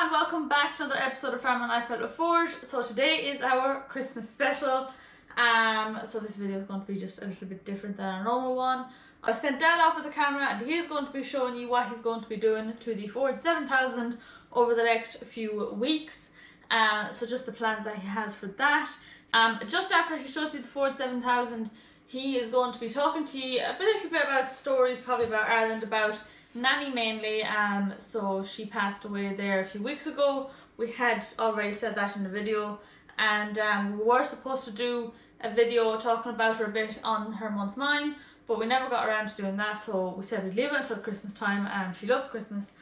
and welcome back to another episode of Farm and Life at La Forge. So today is our Christmas special. So this video is going to be just a little bit different than our normal one. I sent Dad off with the camera and he's going to be showing you what he's going to be doing to the Ford 7000 over the next few weeks. So just the plans that he has for that. Just after he shows you the Ford 7000, he is going to be talking to you a little bit about stories, probably about Ireland, about Nanny mainly. So she passed away there a few weeks ago. We had already said that in the video, and we were supposed to do a video talking about her a bit on her month's mine, but we never got around to doing that, so we said we'd leave it until Christmas time. She loved Christmas,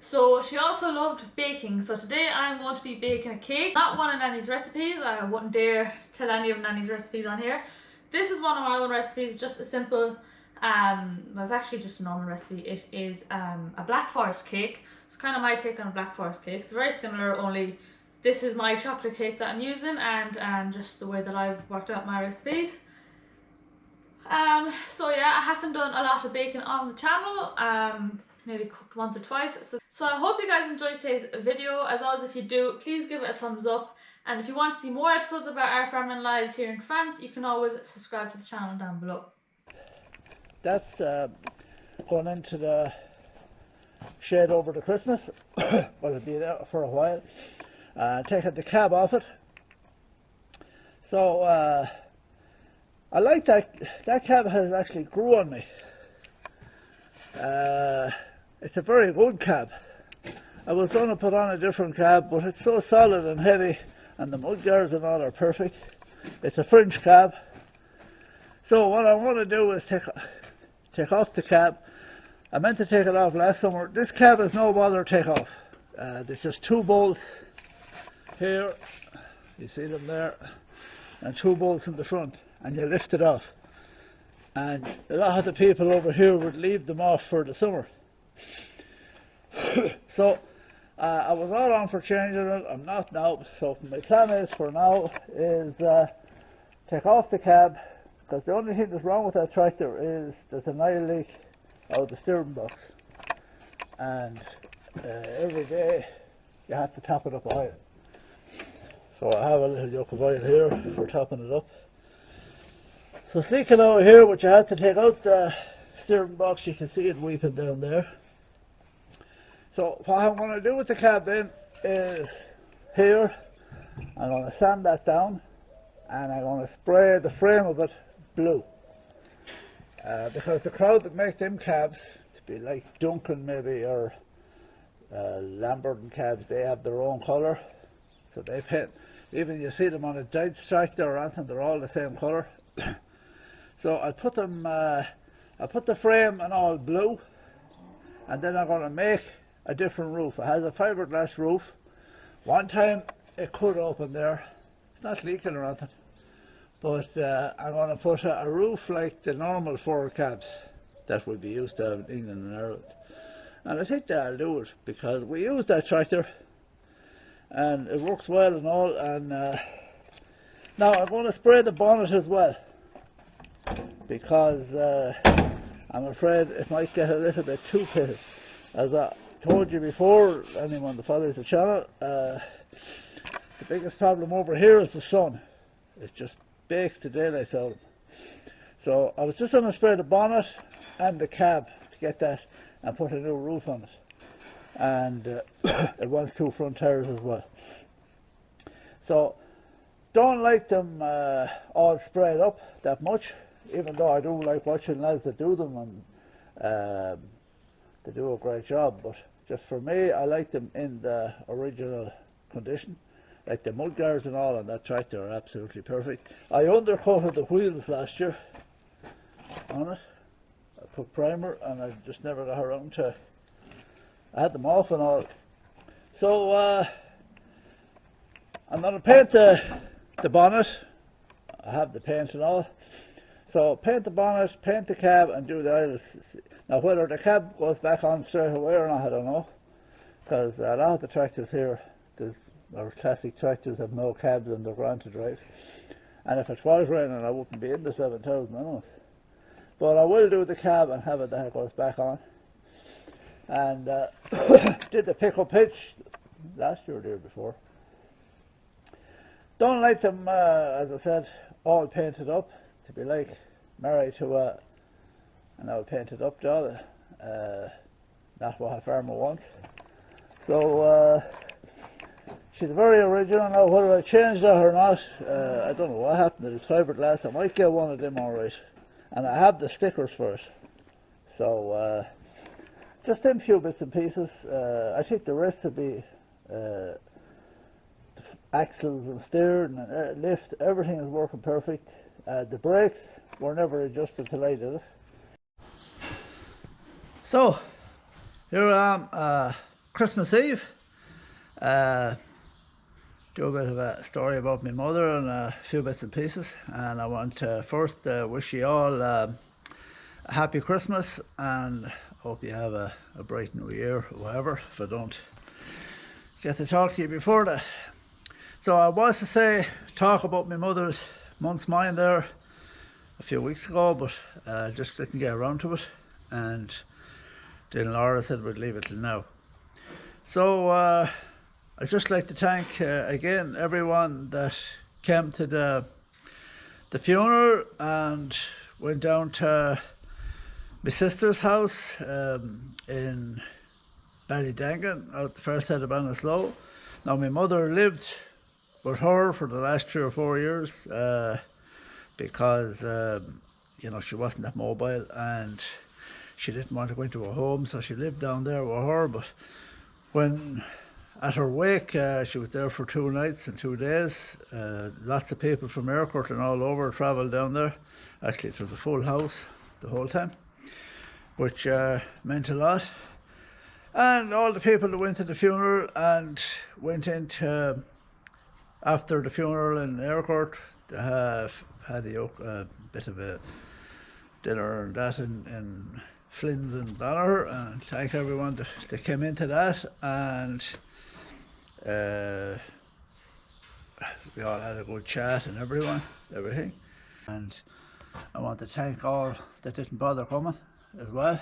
so she also loved baking. So today I'm going to be baking a cake, not one of Nanny's recipes. I wouldn't dare tell any of Nanny's recipes on here. This is one of my own recipes, just a simple well, it's actually just a normal recipe. It is a Black Forest cake. It's kind of my take on a Black Forest cake. It's very similar, only this is my chocolate cake that I'm using, and just the way that I've worked out my recipes. So yeah, I haven't done a lot of baking on the channel, maybe cooked once or twice. So I hope you guys enjoyed today's video. As always, if you do, please give it a thumbs up. And if you want to see more episodes about our farming lives here in France, you can always subscribe to the channel down below. That's going into the shed over the Christmas. Well, it'll be there for a while. Taking the cab off it. So I like that cab has actually grew on me. It's a very good cab. I was going to put on a different cab, but it's so solid and heavy, and the mud guards and all are perfect. It's a French cab. So what I want to do is take off the cab. I meant to take it off last summer. This cab is no bother to take off. There's just two bolts here, you see them there, and two bolts in the front, and you lift it off. And a lot of the people over here would leave them off for the summer. So I was all on for changing it. I'm not now. So my plan is for now is take off the cab, because the only thing that's wrong with that tractor is there's an oil leak out of the steering box, and every day you have to top it up with oil. So I have a little yoke of oil here for topping it up. So it's leaking over here, but you have to take out the steering box. You can see it weeping down there. So what I'm going to do with the cab then is here, I'm going to sand that down, and I'm going to spray the frame of it blue, because the crowd that make them cabs, to be like Duncan maybe, or Lambert and cabs, they have their own colour, so they paint. Even you see them on a Dodge tractor or anything, they're all the same colour. So I put them, I put the frame and all blue, and then I'm going to make a different roof. It has a fiberglass roof. One time it could open there. It's not leaking or anything. But I'm going to put a roof like the normal Ford cabs that would be used to in England and Ireland. And I think that'll do it, because we use that tractor and it works well and all. And now I'm going to spray the bonnet as well, because I'm afraid it might get a little bit too pitted. As I told you before, anyone that follows the channel, the biggest problem over here is the sun. It's just bakes the daylight out of them. So I was just going to spray the bonnet and the cab to get that and put a new roof on it. And it wants two front tires as well. So don't like them all sprayed up that much, even though I do like watching lads that do them, and they do a great job. But just for me, I like them in the original condition. Like the mud guards and all on that tractor are absolutely perfect. I undercoated the wheels last year on it. I put primer, and I just never got around to. I had them off and all. So I'm going to paint the bonnet. I have the paint and all. So paint the bonnet, paint the cab, and do the oil. Now whether the cab goes back on straight away or not, I don't know, because a lot of the tractors here, our classic tractors, have no cabs and they're grand to drive. And if it was raining, I wouldn't be in the 7000 anyways. But I will do the cab and have it that goes back on. And did the pick up hitch last year or the year before. Don't like them, as I said, all painted up, to be like married to an old painted up job, not what a farmer wants. So she's very original. Now whether I changed that or not, I don't know what happened to the fiberglass. I might get one of them alright, and I have the stickers for it. So just them few bits and pieces. I think the rest will be axles and steering and lift, everything is working perfect. The brakes were never adjusted till I did it. So here I am, Christmas Eve. Do a bit of a story about my mother and a few bits and pieces, and I want to first wish you all a happy Christmas, and hope you have a bright new year or whatever, if I don't get to talk to you before that. So I was to say, talk about my mother's month's mind there a few weeks ago, but just didn't get around to it, and then Laura said we'd leave it till now. So I'd just like to thank again everyone that came to the funeral and went down to my sister's house in Ballydangan, out the first side of Ballinasloe. Now my mother lived with her for the last 3 or 4 years because you know, she wasn't that mobile and she didn't want to go into a home, so she lived down there with her. But when at her wake, she was there for 2 nights and 2 days. Lots of people from Aircourt and all over travelled down there. Actually, it was a full house the whole time, which meant a lot. And all the people that went to the funeral and went into, after the funeral in Aircourt, they had a bit of a dinner and that in Flynn's and Banner, and thank everyone that came into that, and we all had a good chat and everything. And I want to thank all that didn't bother coming as well.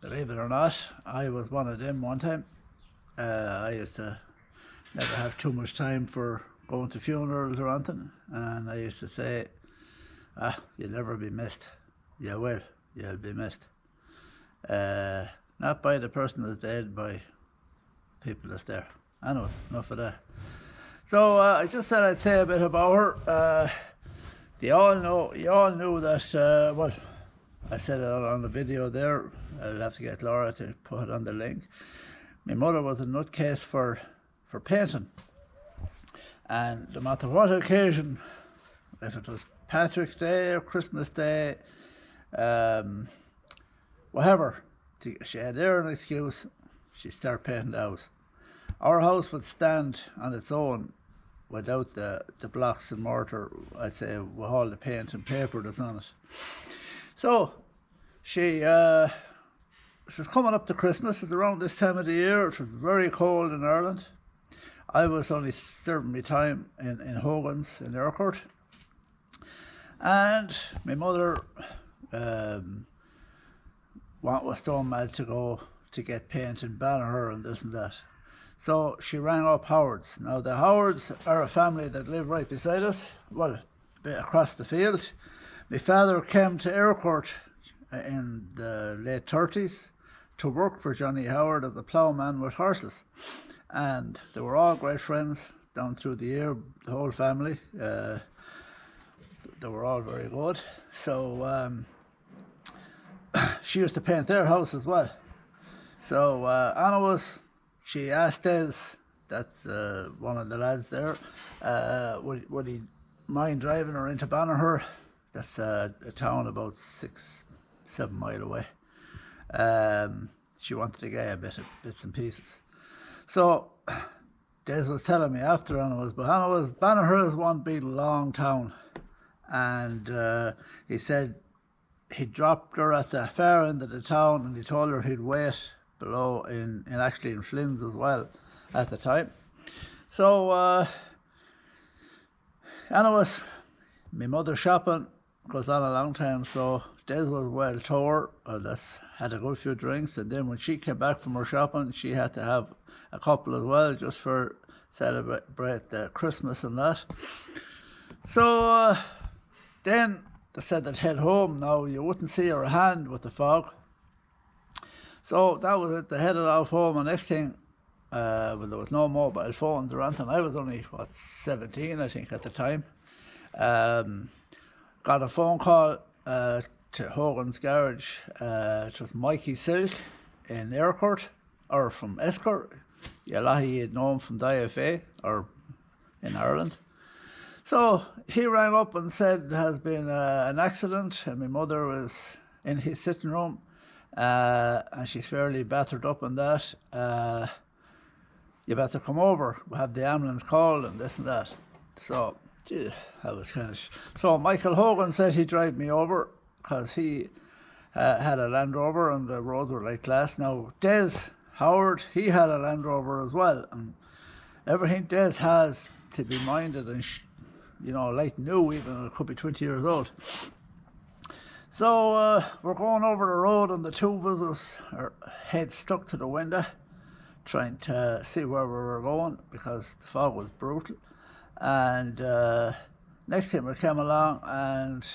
Believe it or not, I was one of them one time. I used to never have too much time for going to funerals or anything, and I used to say, you'll never be missed. You will, you'll be missed. Not by the person that's dead, by people that's there. Anyways, enough of that. So I just said I'd say a bit about her. You all knew that, well, I said it on the video there. I'll have to get Laura to put it on the link. My mother was a nutcase for painting, and no matter what occasion, if it was Patrick's Day or Christmas Day, whatever, she had there an excuse, she'd start painting the house. Our house would stand on its own without the blocks and mortar, I'd say, with all the paint and paper that's on it. So she was coming up to Christmas. It's around this time of the year. It was very cold in Ireland. I was only serving my time in Hogan's in Aircourt, and my mother was so mad to go to get paint and Banner and this and that. So she rang up Howard's. Now the Howards are a family that live right beside us, well, a bit across the field. My father came to Aircourt in the late 30s to work for Johnny Howard as a ploughman with horses, and they were all great friends down through the year, the whole family. They were all very good. So she used to paint their house as well. So she asked Des, that's one of the lads there, would he mind driving her into Banagher? That's a town about 6-7 miles away. She wanted to get a bit of bits and pieces. So Des was telling me after Banagher is one big long town, and he said he dropped her at the far end of the town, and he told her he'd wait below in Flynn's as well at the time. So anyways, my mother shopping goes on a long time, so Des was well tore, had a good few drinks, and then when she came back from her shopping, she had to have a couple as well, just for celebrate the Christmas and that. So then they said they'd head home. Now you wouldn't see her hand with the fog. So that was it. They headed off home, and next thing, well, there was no mobile phones or anything. I was only 17, I think, at the time. Got a phone call to Hogan's Garage. It was Mikey Silk in Aircourt, or from Escort. Yeah, a lot of you know him from the IFA or in Ireland. So he rang up and said there has been an accident, and my mother was in his sitting room, and she's fairly battered up on that. You better come over. We'll have the ambulance called and this and that. So, gee, I was kind of... So Michael Hogan said he'd drive me over because he had a Land Rover and the roads were like glass. Now, Des Howard, he had a Land Rover as well. And everything Des has to be minded and, like new, even it could be 20 years old. So we're going over the road and the two of us, our heads stuck to the window, trying to see where we were going because the fog was brutal. And next thing we came along, and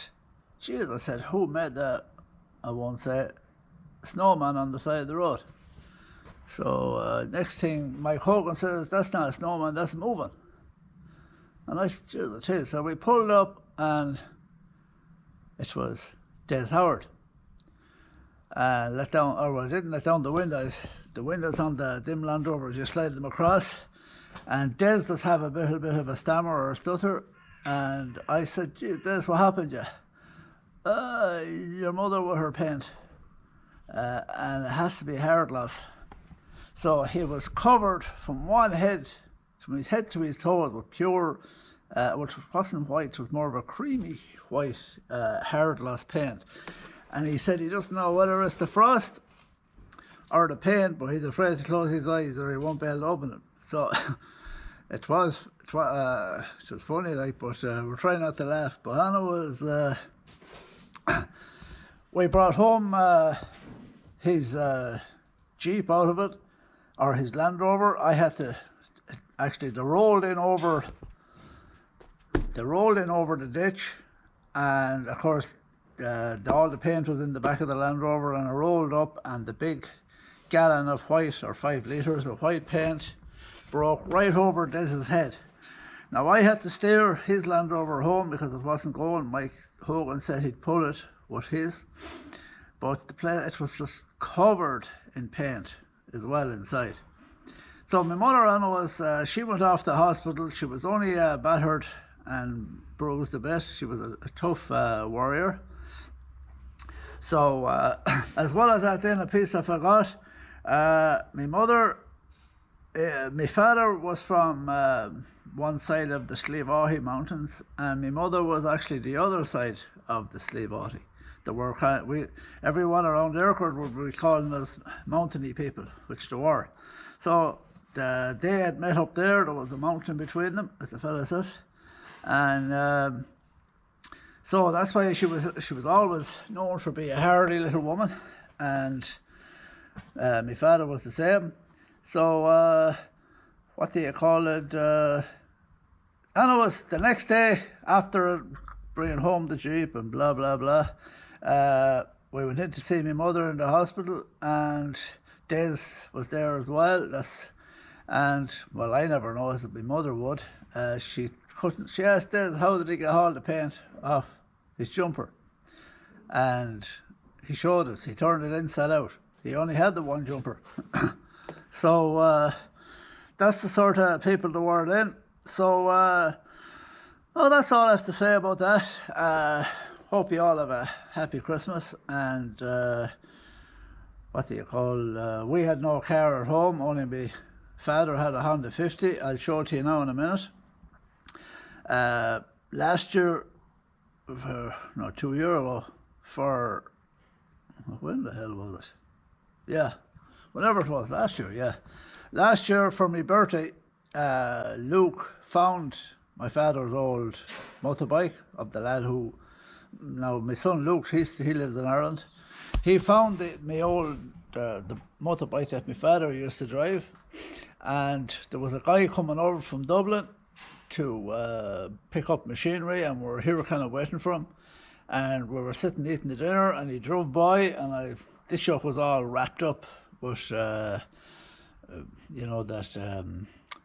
Jesus, I said, who made that? I won't say, snowman on the side of the road. So next thing, Mike Hogan says, that's not a snowman, that's moving. And I said, Jesus, it is. So we pulled up, and it was Des Howard. I didn't let down the windows. The windows on the dim Land Rover, just slide them across. And Des does have a bit of a stammer or a stutter. And I said, gee, Des, what happened to you? Your mother with her paint. And it has to be hard loss. So he was covered from one head, from his head to his toes, with pure, which wasn't white, it was more of a creamy white hard loss paint. And he said he doesn't know whether it's the frost or the paint, but he's afraid to close his eyes or he won't be able to open them. So it was funny, like, but we're trying not to laugh. But Hannah was, we brought home his Jeep out of it, or his Land Rover. I had to, actually, they rolled in over the ditch, and of course, all the paint was in the back of the Land Rover, and I rolled up, and the big gallon of white, or 5 litres of white paint, broke right over Des's head. Now I had to steer his Land Rover home because it wasn't going. Mike Hogan said he'd pull it with his, but it was just covered in paint as well inside. So my mother, Anna, was she went off to hospital. She was only battered and bruised a bit. She was a tough warrior. So as well as that, then a piece I forgot, my mother, my father was from one side of the Slievaughy Mountains, and my mother was actually the other side of the Slievaughy. There were everyone around Aircourt would be calling us mountainy people, which they were. So they had met up there. There was a mountain between them, as the fella says, and so that's why she was always known for being a hardy little woman, and my father was the same. So what do you call it? And it was the next day after bringing home the Jeep and blah blah blah. We went in to see my mother in the hospital, and Des was there as well. And well, I never noticed that my mother would. She asked Des, how did he get all the paint off his jumper? And he showed us. He turned it inside out. He only had the one jumper. So that's the sort of people the world in. So that's all I have to say about that. Hope you all have a happy Christmas. And what do you call? We had no car at home. Only my father had a Honda 50. I'll show it to you now in a minute. Last year, 2 years ago, when the hell was it? Yeah, whenever it was, last year, yeah. Last year for my birthday, Luke found my father's old motorbike of the lad who now my son Luke, he lives in Ireland. He found my old the motorbike that my father used to drive, and there was a guy coming over from Dublin to pick up machinery, and we were here kind of waiting for him, and we were sitting eating the dinner, and he drove by, and this shop was all wrapped up with you know, that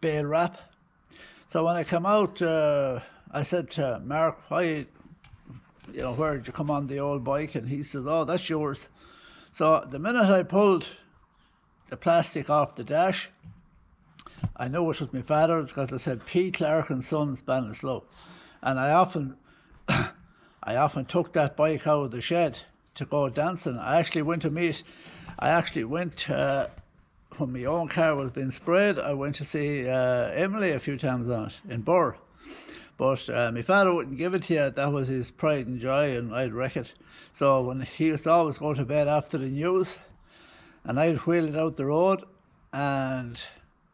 bale wrap. So when I came out, I said to Mark, "Why, you know, where did you come on the old bike?" And he says, "Oh, that's yours." So the minute I pulled the plastic off the dash, I knew it was my father, because it said P. Clark and Sons, Ballinasloe. And I often took that bike out of the shed to go dancing. I actually went when my own car was being sprayed, I went to see Emily a few times on it in Burr. But my father wouldn't give it to you. That was his pride and joy, and I'd wreck it. So when he used to always go to bed after the news, and I'd wheel it out the road and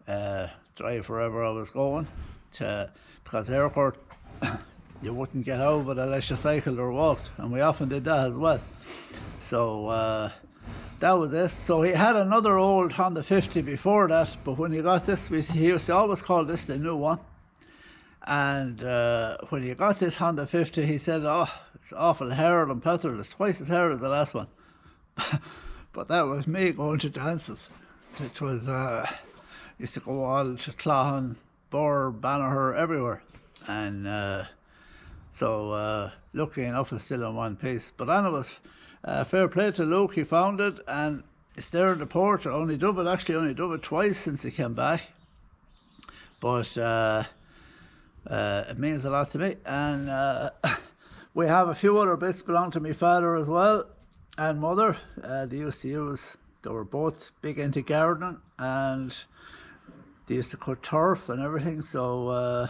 drive wherever I was going, because airport, you wouldn't get out of it unless you cycled or walked, and we often did that as well. So that was it. So he had another old Honda 50 before that, but when he got this, he used to always call this the new one. And when he got this Honda 50, he said, "Oh, it's awful hard on petrol. It's twice as hard as the last one." But that was me going to dances. It was used to go all to Cloughan, Burr, Banagher, everywhere. And so lucky enough, it's still in one piece. But anyways, fair play to Luke. He found it, and it's there in the porch. I only drove it twice since he came back. But it means a lot to me. And we have a few other bits belong to my father as well, and mother. They were both big into gardening, and they used to cut turf and everything. So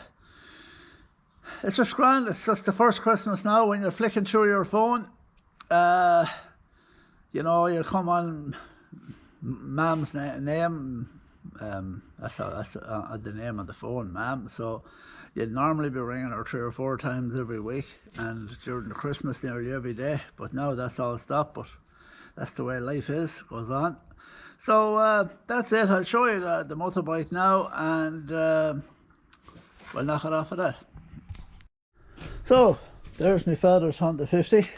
it's just grand. It's just the first Christmas now when you're flicking through your phone. You know, you come on Mam's name. That's the name of the phone, Mam. So you'd normally be ringing her 3 or 4 times every week, and during the Christmas nearly every day. But now that's all stopped. But that's the way life is, goes on. So that's it. I'll show you the motorbike now, and we'll knock it off of that. So there's my father's Honda 50.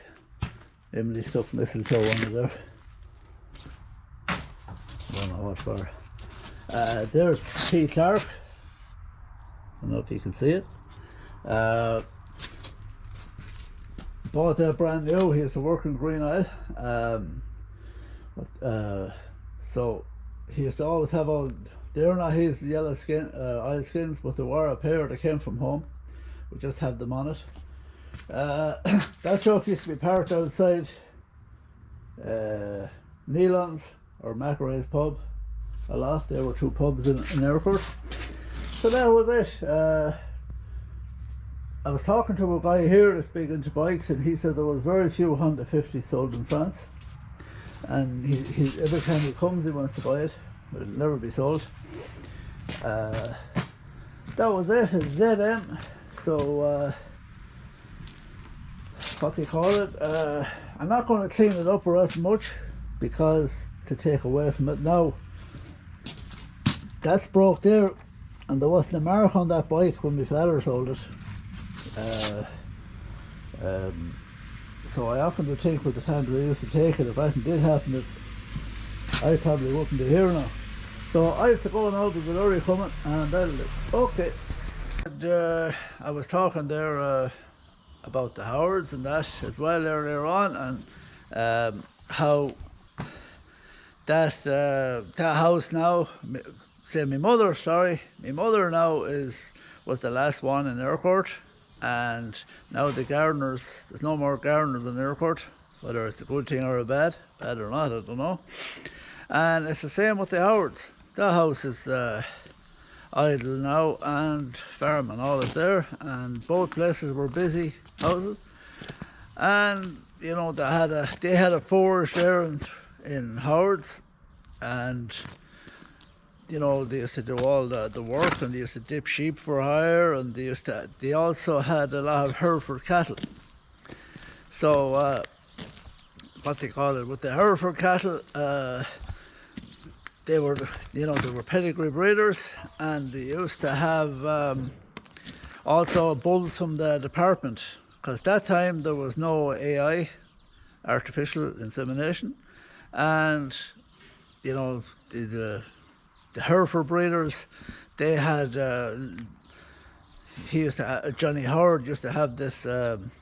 Emily stuck mistletoe under there. Don't know what for. There's P. Clark. I don't know if you can see it. Bought that brand new. He used to work in Green Isle. So he used to always have all, they're not his yellow skin, oil skins, but there were a pair that came from home. We just had them on it. That truck used to be parked outside Nealon's or Macray's pub a lot. There were 2 pubs in Airport. So that was it. I was talking to a guy here that's big into bikes, and he said there was very few Honda 50s sold in France, and he every time he comes he wants to buy it, but it'll never be sold. That was it. It's ZM. So what they call it, I'm not going to clean it up or out much, because to take away from it now, that's broke there, and there wasn't a mark on that bike when my father sold it. So I often do think with the times I used to take it, if that did happen, I probably wouldn't be here now. So I have to go now, there's a lorry coming, and that'll do. Okay. And, I was talking there about the Howards and that as well earlier on, and how that house now, my mother now was the last one in Aircourt, and now the gardeners, there's no more gardeners in Aircourt, whether it's a good thing or bad or not, I don't know. And it's the same with the Howards. The house is idle now, and farm and all is there, and both places were busy houses. And you know, they had a forge there in Howards, and you know, they used to do all the work, and they used to dip sheep for hire, and they also had a lot of Hereford cattle. So what they call it, with the Hereford cattle, they were, they were pedigree breeders, and they used to have also bulls from the department, because that time there was no AI, artificial insemination, and the Hereford breeders, they had Johnny Howard used to have this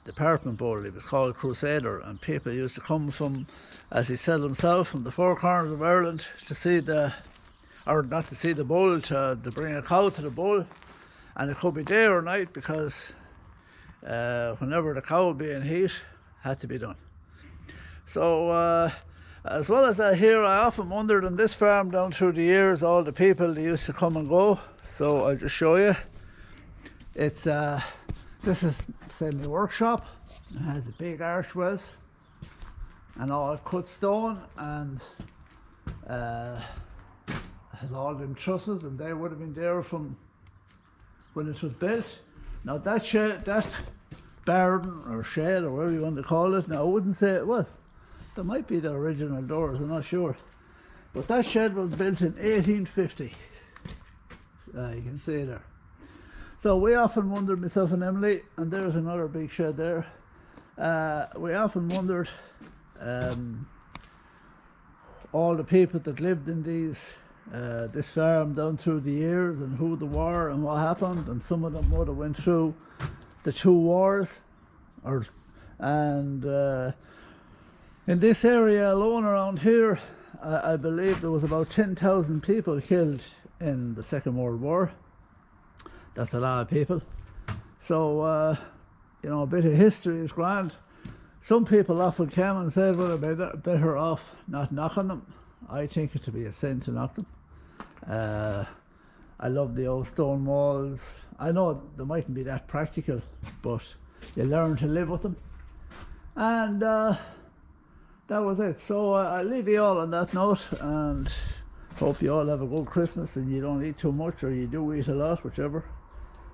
department bull. It was called Crusader, and people used to come from, as he said himself, from the four corners of Ireland to see or not to see the bull, to bring a cow to the bull, and it could be day or night, because whenever the cow would be in heat, had to be done. So as well as that, here I often wondered on this farm down through the years, all the people that used to come and go. So I'll just show you. It's this is, say, my workshop. It has the big archways and all cut stone, and has all them trusses, and they would have been there from when it was built. Now that shed, that barn or shed or whatever you want to call it, now I wouldn't say, well, there might be the original doors, I'm not sure, but that shed was built in 1850. You can see there. So we often wondered, myself and Emily, and there's another big shed there, we often wondered all the people that lived in this farm down through the years, and who they were and what happened, and some of them would have went through the two wars, and in this area alone around here, I believe there was about 10,000 people killed in the Second World War. That's a lot of people. So a bit of history is grand. Some people often came and said, well, I'm better off not knocking them. I think it to be a sin to knock them. I love the old stone walls. I know they mightn't be that practical, but you learn to live with them. And that was it. So I'll leave you all on that note, and hope you all have a good Christmas, and you don't eat too much, or you do eat a lot, whichever.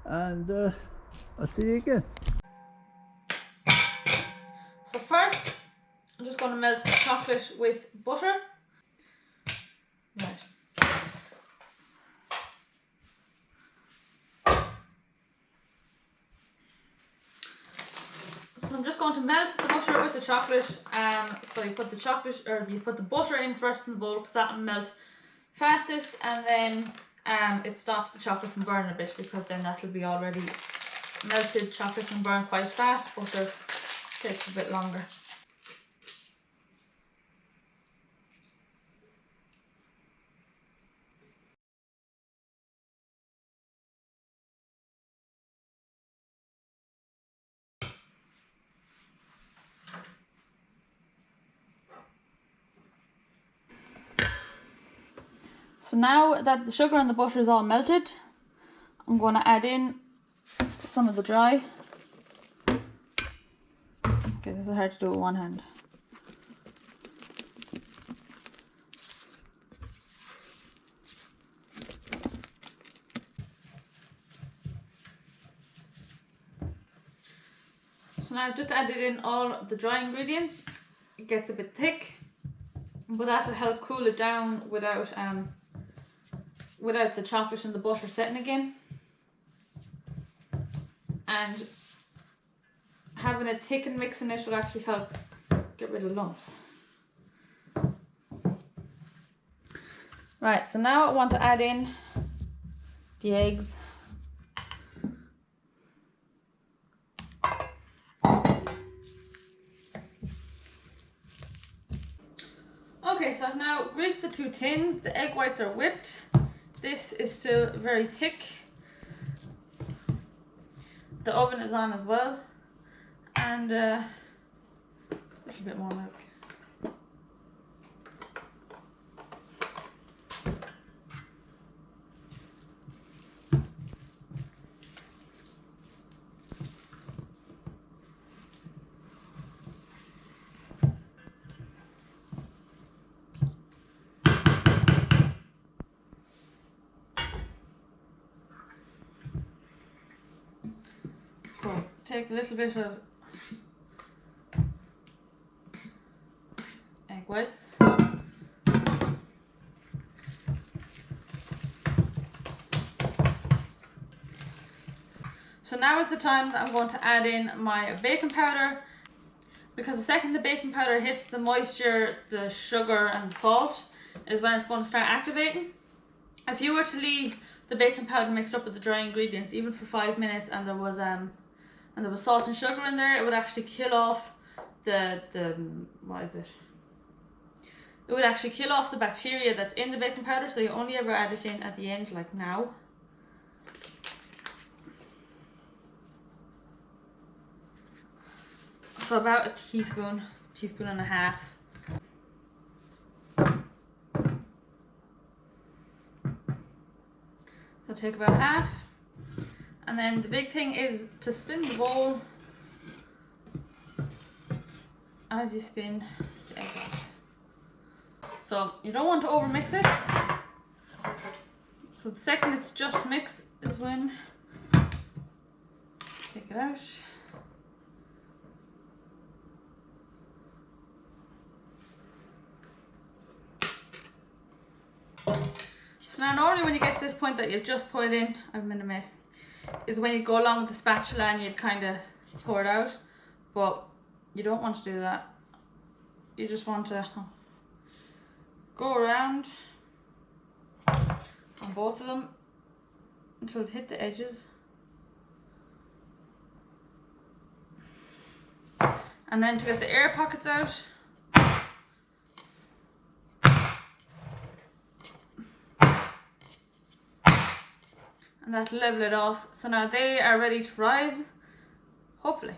And I'll see you again. So first, I'm just going to melt the chocolate with butter. Right. So I'm just going to melt the butter with the chocolate. So you put the chocolate, or you put the butter in first in the bowl, because that will melt fastest, and then it stops the chocolate from burning a bit, because then that will be already melted. Chocolate can burn quite fast, butter takes a bit longer. So now that the sugar and the butter is all melted, I'm going to add in some of the dry. Okay, this is hard to do with one hand. So now I've just added in all the dry ingredients. It gets a bit thick, but that will help cool it down without the chocolate and the butter setting again. And having a thickened mix in it will actually help get rid of lumps. Right, so now I want to add in the eggs. Okay, so I've now greased the two tins. The egg whites are whipped. This is still very thick. The oven is on as well. And a little bit more milk. So take a little bit of whites. So now is the time that I'm going to add in my baking powder, because the second the baking powder hits the moisture, the sugar and the salt is when it's going to start activating. If you were to leave the baking powder mixed up with the dry ingredients even for 5 minutes and there was salt and sugar in there, it would actually kill off the what is it? It would actually kill off the bacteria that's in the baking powder, so you only ever add it in at the end, like now. So about a teaspoon and a half. So take about half. And then the big thing is to spin the bowl as you spin the egg whites. So you don't want to over mix it. So the second it's just mixed is when take it out. So now normally when you get to this point that you've just put it in, I'm in a mess, is when you go along with the spatula and you'd kind of pour it out, but you don't want to do that. You just want to go around on both of them until it hit the edges. And then to get the air pockets out, and that'll level it off. So now they are ready to rise, hopefully.